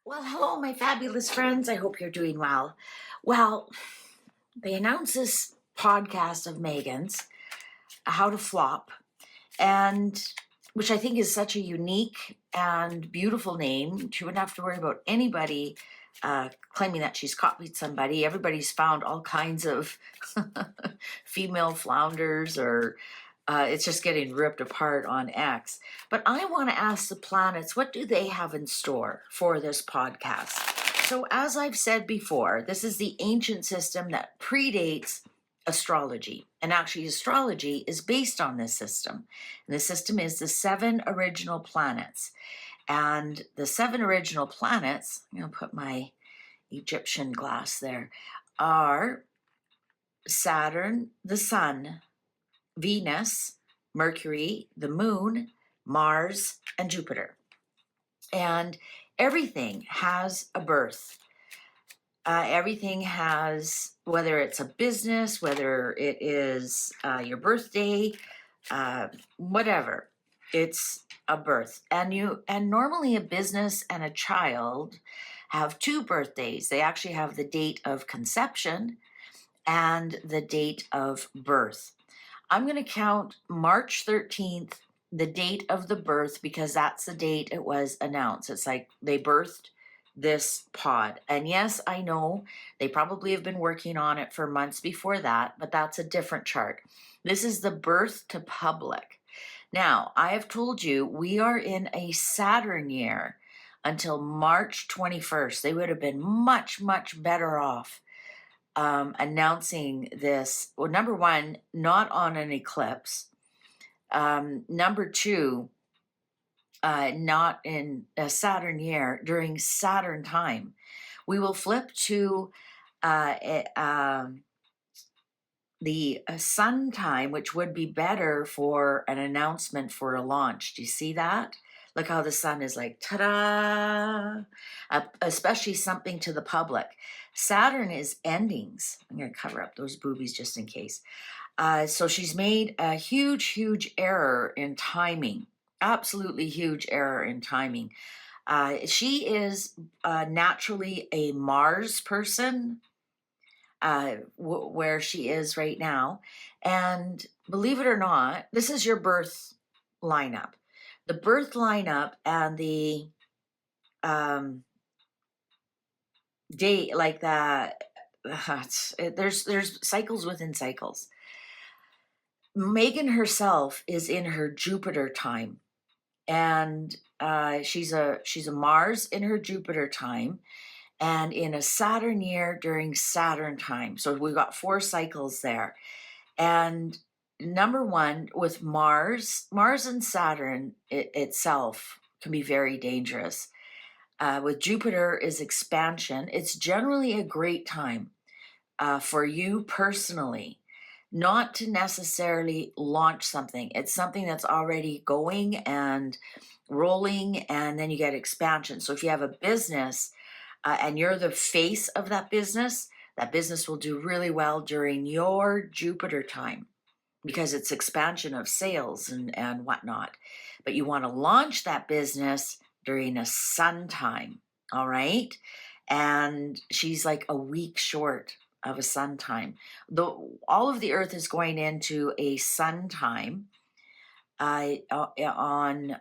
Well, hello, my fabulous friends. I hope you're doing well. Well, they announced this podcast of Meghan's, How to Flop, and which I think is such a unique and beautiful name. She wouldn't have to worry about anybody claiming that she's copied somebody. Everybody's found all kinds of female flounders or it's just getting ripped apart on X. But I want to ask the planets, what do they have in store for this podcast? So, as I've said before, this is the ancient system that predates astrology. And actually, astrology is based on this system. And the system is the 7 original planets. And the 7 original planets, I'm going to put my Egyptian glass there, are Saturn, the Sun, Venus, Mercury, the Moon, Mars, and Jupiter. And everything has a birth. Everything has, whether it's a business, whether it is your birthday, whatever, it's a birth. And normally a business and a child have 2 birthdays. They actually have the date of conception and the date of birth. I'm going to count March 13th, the date of the birth, because that's the date it was announced. It's like they birthed this pod. And yes, I know they probably have been working on it for months before that, but that's a different chart. This is the birth to public. Now, I have told you we are in a Saturn year until March 21st. They would have been much, much better off announcing this. Well, number one, not on an eclipse. Number two, not in a Saturn year during Saturn time. We will flip to the sun time, which would be better for an announcement for a launch. Do you see that? Look how the sun is like, ta-da, especially something to the public. Saturn is endings. I'm going to cover up those boobies just in case. So she's made a huge, huge error in timing. Absolutely huge error in timing. She is naturally a Mars person, where she is right now. And believe it or not, this is your birth lineup. The birth lineup and the date, like that, there's cycles within cycles. Meghan herself is in her Jupiter time, and she's a Mars in her Jupiter time, and in a Saturn year during Saturn time. So we've got 4 cycles there. And number one, with Mars and Saturn itself can be very dangerous. With Jupiter is expansion. It's generally a great time for you personally, not to necessarily launch something. It's something that's already going and rolling, and then you get expansion. So if you have a business and you're the face of that business will do really well during your Jupiter time because it's expansion of sales and whatnot. But you want to launch that business during a sun time, all right? And she's like a week short of a sun time. All of the Earth is going into a sun time on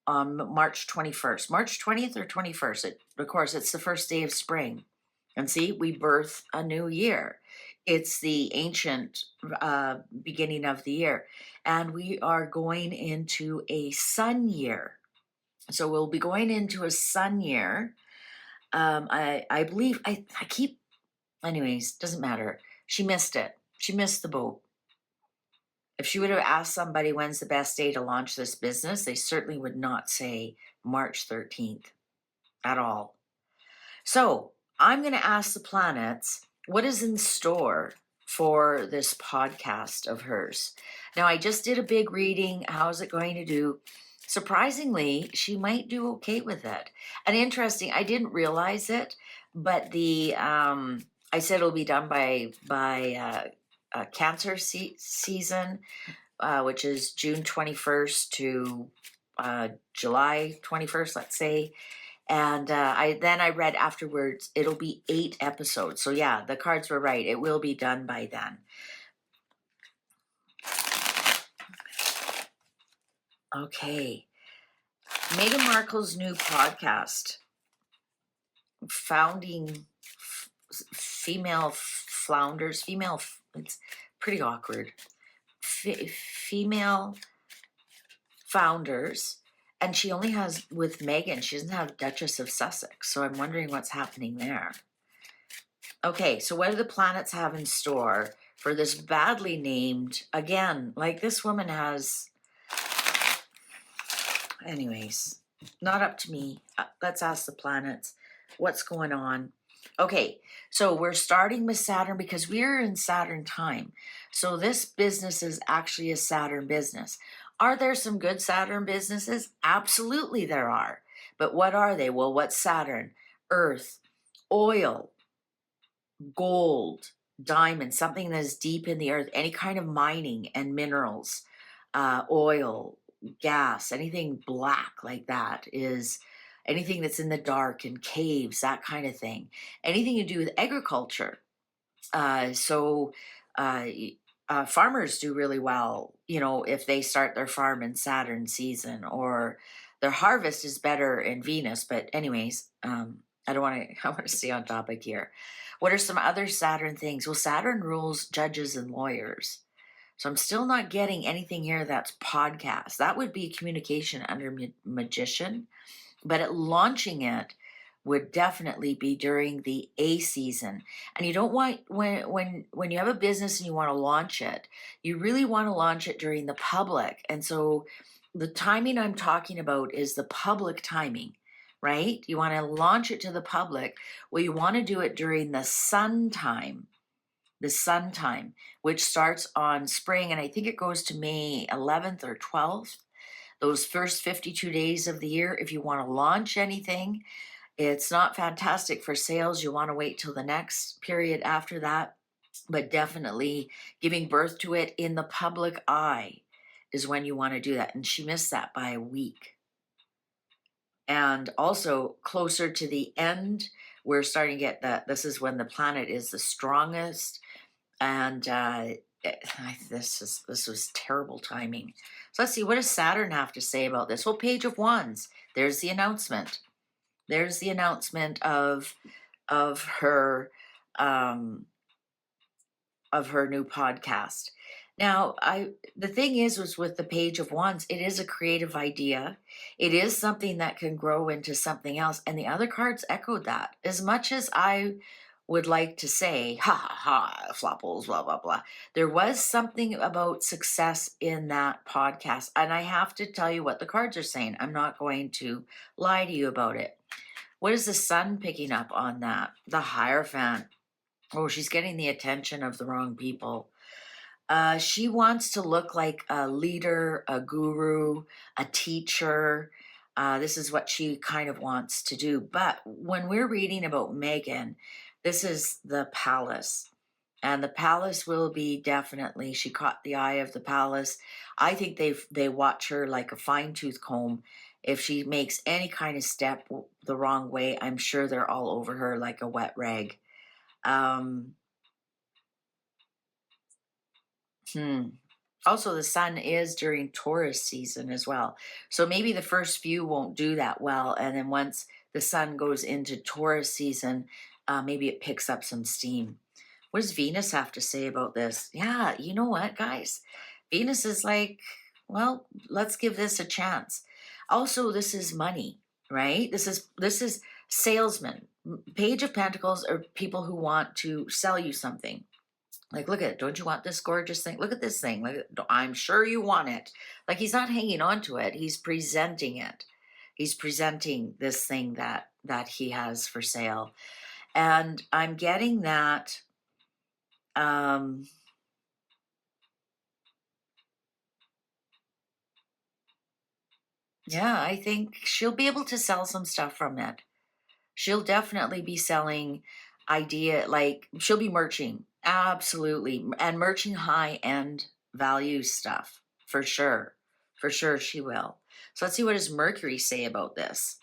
March 21st. March 20th or 21st. Of course, it's the first day of spring. And see, we birth a new year. It's the ancient beginning of the year. And we are going into a sun year. So we'll be going into a sun year. I believe, I keep, anyways, doesn't matter. She missed it. She missed the boat. If she would have asked somebody when's the best day to launch this business, they certainly would not say March 13th at all. So I'm going to ask the planets what is in store for this podcast of hers. Now, I just did a big reading. How is it going to do? Surprisingly, she might do okay with it. And interesting, I didn't realize it, but I said it'll be done by Cancer season, which is June 21st to July 21st, let's say. And I read afterwards, it'll be 8 episodes. So yeah, the cards were right. It will be done by then. Okay. Meghan Markle's new podcast, Founding Female Flounders. It's pretty awkward. Female Founders. And she only has, with Meghan, she doesn't have Duchess of Sussex. So I'm wondering what's happening there. Okay, so what do the planets have in store for this badly named, again, like this woman has, anyways, not up to me. Let's ask the planets what's going on. Okay, so we're starting with Saturn because we're in Saturn time. So this business is actually a Saturn business. Are there some good Saturn businesses? Absolutely there are. But what are they? Well, what's Saturn? Earth, oil, gold, diamond, something that is deep in the earth, any kind of mining and minerals, oil, gas, anything black like that is anything that's in the dark and caves, that kind of thing. Anything to do with agriculture. Farmers do really well, if they start their farm in Saturn season, or their harvest is better in Venus. But anyways, I want to stay on topic here. What are some other Saturn things? Well, Saturn rules judges and lawyers. So I'm still not getting anything here that's podcast. That would be communication under magician, but launching it would definitely be during the A season. And you don't want, when you have a business and you want to launch it, you really want to launch it during the public. And so the timing I'm talking about is the public timing, right? You want to launch it to the public. Well, you want to do it during the sun time, which starts on spring, and I think it goes to May 11th or 12th. Those first 52 days of the year, if you want to launch anything, it's not fantastic for sales. You want to wait till the next period after that, but definitely giving birth to it in the public eye is when you want to do that. And she missed that by a week. And also closer to the end, we're starting to get that. This is when the planet is the strongest. And this was terrible timing. So let's see, what does Saturn have to say about this? Well, Page of Wands. There's the announcement. There's the announcement of her new podcast. Now, the thing was with the Page of Wands, it is a creative idea. It is something that can grow into something else. And the other cards echoed that. As much as I would like to say, ha ha ha, flopples, blah, blah, blah. There was something about success in that podcast. And I have to tell you what the cards are saying. I'm not going to lie to you about it. What is the sun picking up on that? The Hierophant. Oh, she's getting the attention of the wrong people. She wants to look like a leader, a guru, a teacher. This is what she kind of wants to do. But when we're reading about Meghan, this is the palace. And the palace will be definitely, she caught the eye of the palace. I think they watch her like a fine-tooth comb. If she makes any kind of step the wrong way, I'm sure they're all over her like a wet rag. Also, the sun is during Taurus season as well. So maybe the first few won't do that well. And then once the sun goes into Taurus season, maybe it picks up some steam. What does Venus have to say about this? Yeah, you know what, guys? Venus is like, well, let's give this a chance. Also, this is money, right? This is salesmen. Page of Pentacles are people who want to sell you something. Like, look at it. Don't you want this gorgeous thing? Look at this thing. I'm sure you want it. Like, he's not hanging on to it. He's presenting it. He's presenting this thing that he has for sale. And I'm getting that. Yeah, I think she'll be able to sell some stuff from it. She'll definitely be selling she'll be merching. Absolutely. And merching high-end value stuff. For sure. For sure she will. So let's see, what does Mercury say about this?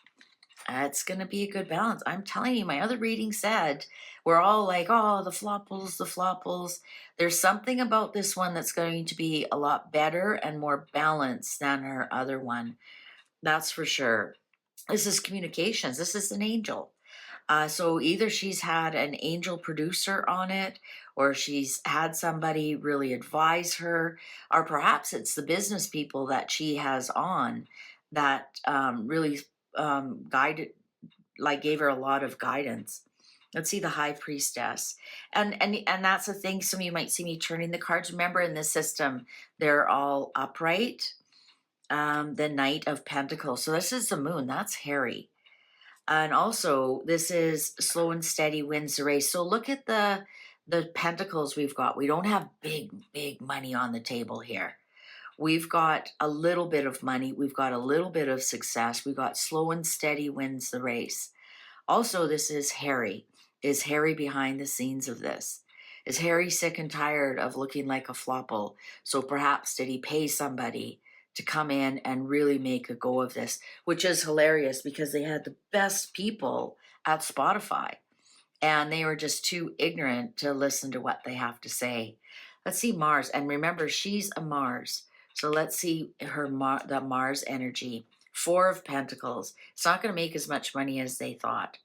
It's going to be a good balance. I'm telling you, my other reading said we're all like, oh, the flopples, the flopples. There's something about this one that's going to be a lot better and more balanced than her other one. That's for sure. This is communications. This is an angel. So either she's had an angel producer on it, or she's had somebody really advise her, or perhaps it's the business people that she has on that really guided, like gave her a lot of guidance. Let's see the High Priestess, and that's the thing. Some of you might see me turning the cards. Remember, in this system, they're all upright. The Knight of Pentacles. So this is the Moon. That's Harry. And also, this is slow and steady wins the race. So look at the pentacles we've got. We don't have big money on the table here. We've got a little bit of money. We've got a little bit of success. We've got slow and steady wins the race. Also, this is Harry. Is Harry behind the scenes of this? Is Harry sick and tired of looking like a flopple? So perhaps did he pay somebody to come in and really make a go of this, which is hilarious because they had the best people at Spotify and they were just too ignorant to listen to what they have to say. Let's see Mars. And remember, she's a Mars. So let's see her the Mars energy. 4 of Pentacles. It's not going to make as much money as they thought.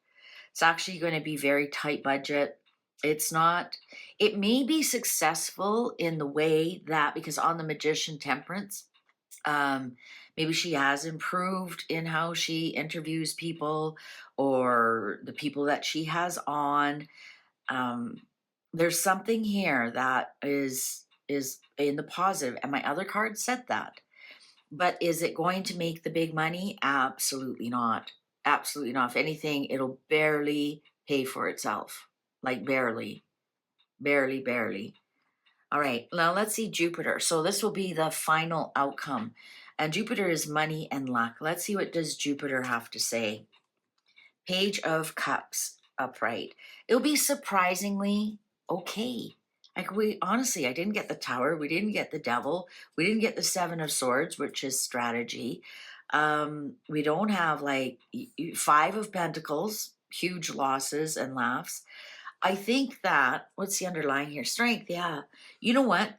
It's actually going to be very tight budget. It's not, it may be successful in the way that, because on the Magician Temperance, maybe she has improved in how she interviews people or the people that she has on. There's something here that is in the positive, and my other card said that. But is it going to make the big money? Absolutely not. Absolutely not. If anything, it'll barely pay for itself. Like barely. Barely. All right, now let's see Jupiter. So this will be the final outcome. And Jupiter is money and luck. Let's see what does Jupiter have to say. Page of Cups upright. It'll be surprisingly okay. Like honestly, I didn't get the Tower. We didn't get the Devil. We didn't get the 7 of Swords, which is strategy. We don't have like 5 of Pentacles, huge losses and laughs. I think that, what's the underlying here? Strength, yeah. You know what?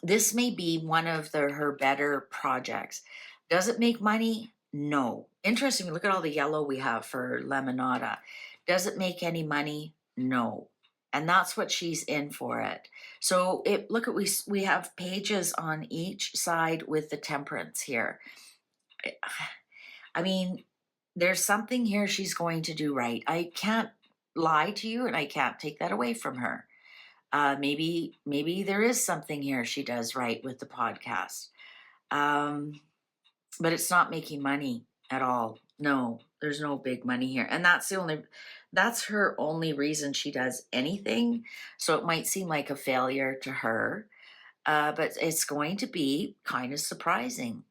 This may be one of her better projects. Does it make money? No. Interesting, look at all the yellow we have for Lemonada. Does it make any money? No. And that's what she's in for it. So look at, we have pages on each side with the Temperance here. I mean, there's something here she's going to do right. I can't lie to you and I can't take that away from her. Maybe there is something here she does right with the podcast. But it's not making money at all. No, there's no big money here. And that's her only reason she does anything. So it might seem like a failure to her. But it's going to be kind of surprising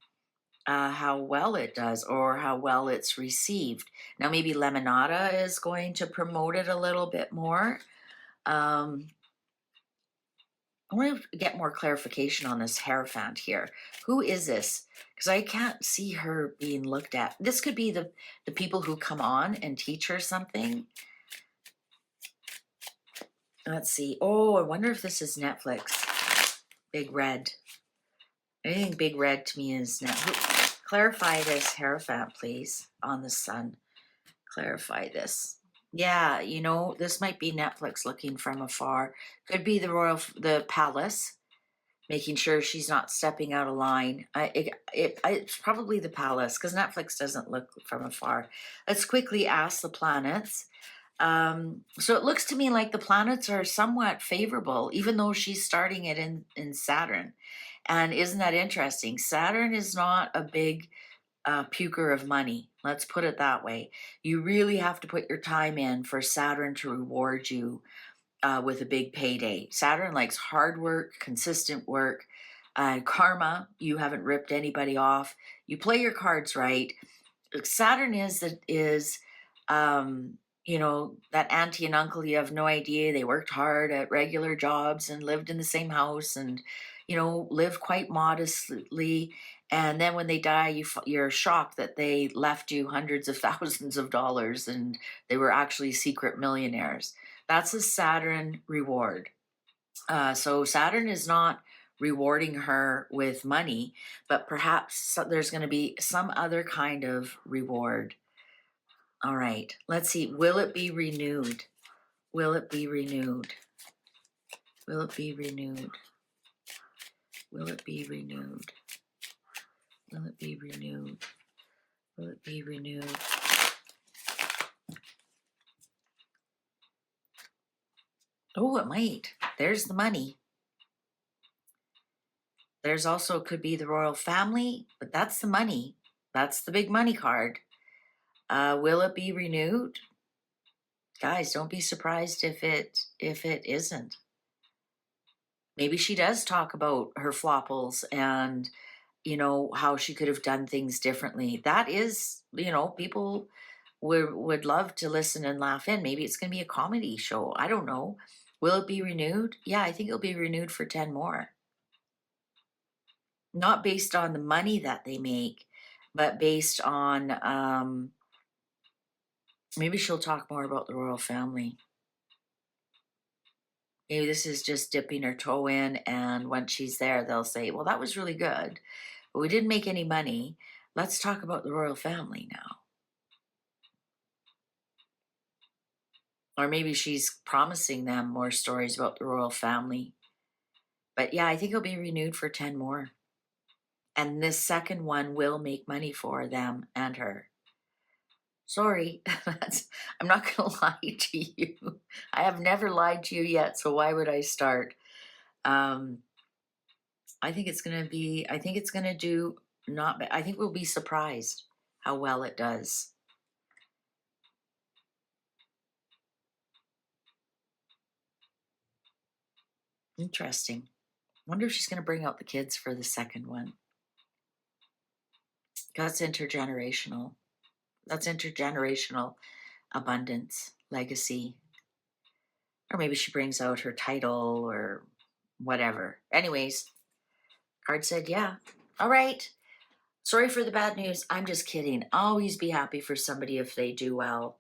how well it does or how well it's received. Now, maybe Lemonada is going to promote it a little bit more. I want to get more clarification on this Hierophant here. Who is this? Because I can't see her being looked at. This could be the people who come on and teach her something. Let's see. Oh, I wonder if this is Netflix. Big Red. I think Big Red to me is Netflix. Clarify this Hierophant, please, on the sun. Clarify this. Yeah, this might be Netflix looking from afar. Could be the palace, making sure she's not stepping out of line. It's probably the palace because Netflix doesn't look from afar. Let's quickly ask the planets. So it looks to me like the planets are somewhat favorable, even though she's starting it in Saturn. And isn't that interesting? Saturn is not a big puker of money. Let's put it that way. You really have to put your time in for Saturn to reward you with a big payday. Saturn likes hard work, consistent work, karma. You haven't ripped anybody off. You play your cards right. Saturn is that auntie and uncle you have no idea. They worked hard at regular jobs and lived in the same house and, lived quite modestly. And then when they die, you're shocked that they left you hundreds of thousands of dollars and they were actually secret millionaires. That's a Saturn reward. So Saturn is not rewarding her with money, but perhaps there's going to be some other kind of reward. All right, let's see. Will it be renewed? Will it be renewed? Will it be renewed? Will it be renewed? Will it be renewed? Will it be renewed? Oh, it might. There's the money. There's also could be the royal family, but that's the money. That's the big money card. Will it be renewed? Guys, don't be surprised if it isn't. Maybe she does talk about her flopples and, you know, how she could have done things differently. That is, you know, people would love to listen and laugh in. Maybe it's going to be a comedy show. I don't know. Will it be renewed? Yeah, I think it'll be renewed for 10 more. Not based on the money that they make, but based on, maybe she'll talk more about the royal family. Maybe this is just dipping her toe in, and once she's there, they'll say, well, that was really good, but we didn't make any money. Let's talk about the royal family now. Or maybe she's promising them more stories about the royal family. But yeah, I think it'll be renewed for 10 more. And this second one will make money for them and her. Sorry, I'm not going to lie to you. I have never lied to you yet, so why would I start? I think it's going to be, I think it's going to do not, I think we'll be surprised how well it does. Interesting. Wonder if she's going to bring out the kids for the second one. That's intergenerational. That's intergenerational abundance, legacy. Or maybe she brings out her title or whatever. Anyways, card said, yeah. All right. Sorry for the bad news. I'm just kidding. Always be happy for somebody if they do well.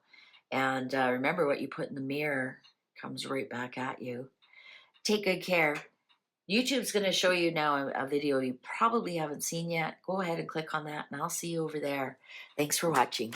And remember, what you put in the mirror comes right back at you. Take good care. YouTube's going to show you now a video you probably haven't seen yet. Go ahead and click on that, and I'll see you over there. Thanks for watching.